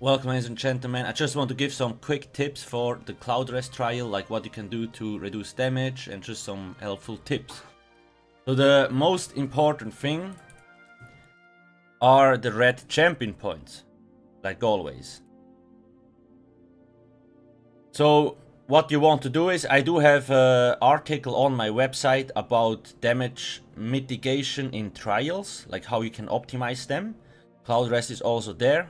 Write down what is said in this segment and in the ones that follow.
Welcome, ladies and gentlemen. I just want to give some quick tips for the Cloudrest trial, like what you can do to reduce damage and just some helpful tips. So the most important thing are the red champion points, like always. So what you want to do is, I do have an article on my website about damage mitigation in trials, like how you can optimize them. Cloudrest is also there.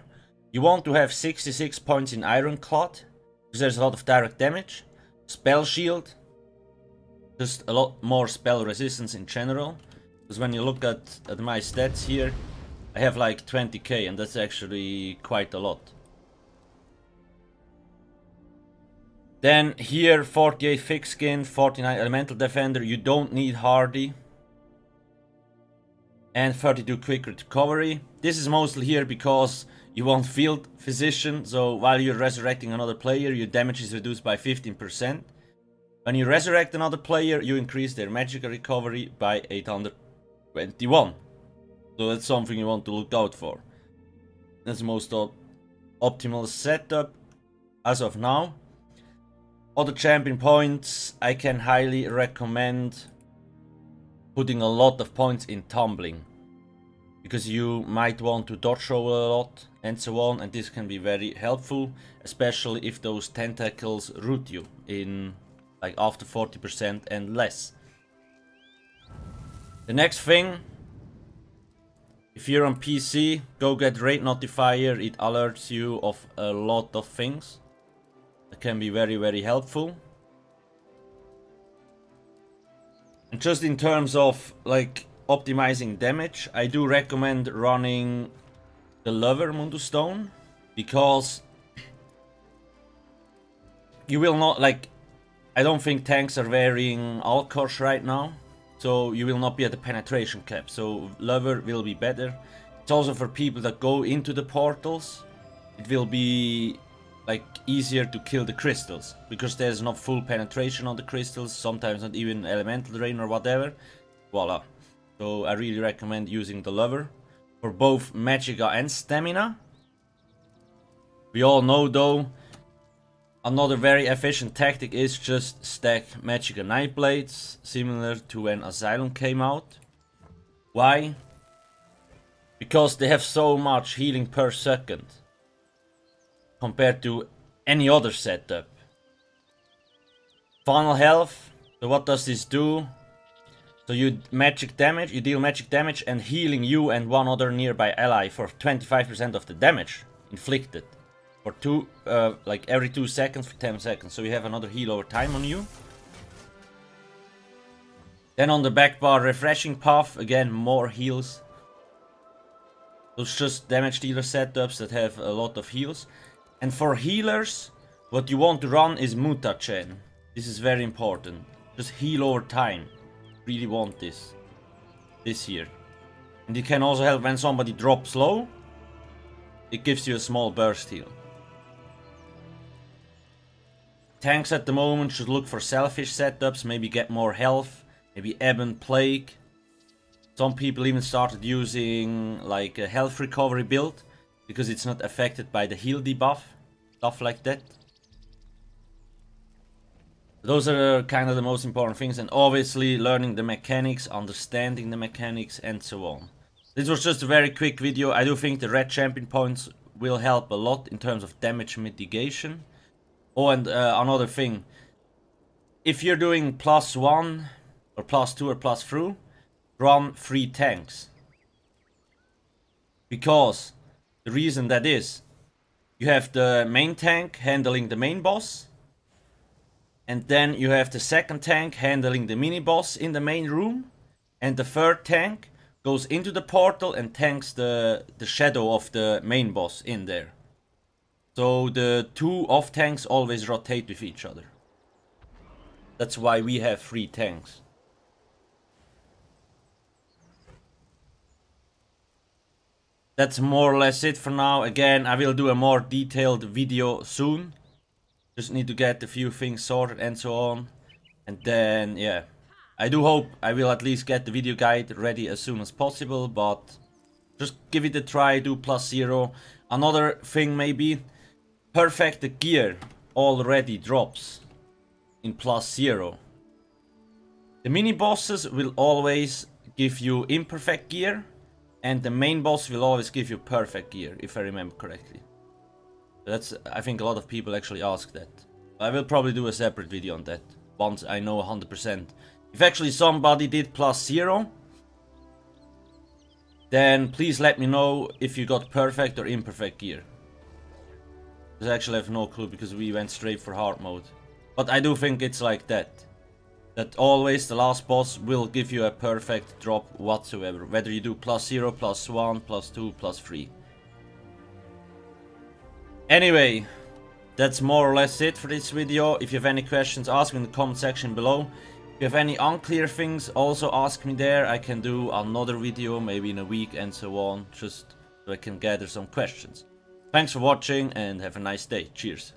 You want to have 66 points in Ironclad, because there's a lot of direct damage. Spell shield, just a lot more spell resistance in general. Because when you look at my stats here, I have like 20k, and that's actually quite a lot. Then here, 48 thick skin, 49 elemental defender. You don't need hardy. And 32 quick recovery. This is mostly here because you want field physician, so while you're resurrecting another player, your damage is reduced by 15%. When you resurrect another player, you increase their magical recovery by 821. So that's something you want to look out for. That's the most optimal setup as of now. Other champion points, I can highly recommend putting a lot of points in tumbling, because you might want to dodge roll a lot and so on, and this can be very helpful, especially if those tentacles root you in like after 40% and less. The next thing, if you're on PC, go get Raid Notifier. It alerts you of a lot of things. That can be very helpful. And just in terms of like optimizing damage, I do recommend running the Lover Mundus Stone, because you will not, like, I don't think tanks are wearing Alcast right now, so you will not be at the penetration cap, so Lover will be better. It's also for people that go into the portals, it will be like easier to kill the crystals, because there's not full penetration on the crystals, sometimes not even elemental drain or whatever. Voila. So I really recommend using the Lover for both Magicka and Stamina. We all know though, another very efficient tactic is just stack Magicka Nightplates, similar to when Asylum came out. Why? Because they have so much healing per second compared to any other setup. Funnel health. So what does this do? So you deal magic damage and healing you and one other nearby ally for 25% of the damage inflicted. For like every 2 seconds for 10 seconds. So you have another heal over time on you. Then on the back bar, refreshing path, again more heals. Those just damage dealer setups that have a lot of heals. And for healers, what you want to run is Mutagen. This is very important. Just heal over time. Really want this here. And it can also help when somebody drops low. It gives you a small burst heal. Tanks at the moment should look for selfish setups, maybe get more health, maybe Ebb and Plague. Some people even started using like a health recovery build, because it's not affected by the heal debuff, stuff like that. Those are kind of the most important things, and obviously learning the mechanics, understanding the mechanics, and so on. This was just a very quick video. I do think the red champion points will help a lot in terms of damage mitigation. Oh, and another thing. If you're doing +1 or +2 or +3, run 3 tanks. Because the reason that is, you have the main tank handling the main boss, and then you have the second tank handling the mini boss in the main room, and the third tank goes into the portal and tanks the shadow of the main boss in there. So the 2 off tanks always rotate with each other. That's why we have 3 tanks. That's more or less it for now. Again, I will do a more detailed video soon. Just need to get a few things sorted and so on. And then, yeah. I do hope I will at least get the video guide ready as soon as possible, but Just give it a try, do +0. Another thing maybe, perfect the gear already drops in +0. The mini bosses will always give you imperfect gear, and the main boss will always give you perfect gear, if I remember correctly. That's, I think a lot of people actually ask that. I will probably do a separate video on that, once I know 100%. If actually somebody did +0, then please let me know if you got perfect or imperfect gear. Because I actually have no clue, because we went straight for hard mode. But I do think it's like that. That always the last boss will give you a perfect drop whatsoever. Whether you do +0, +1, +2, +3. Anyway, that's more or less it for this video. If you have any questions, ask me in the comment section below. If you have any unclear things, also ask me there. I can do another video, maybe in a week and so on, just so I can gather some questions. Thanks for watching and have a nice day. Cheers.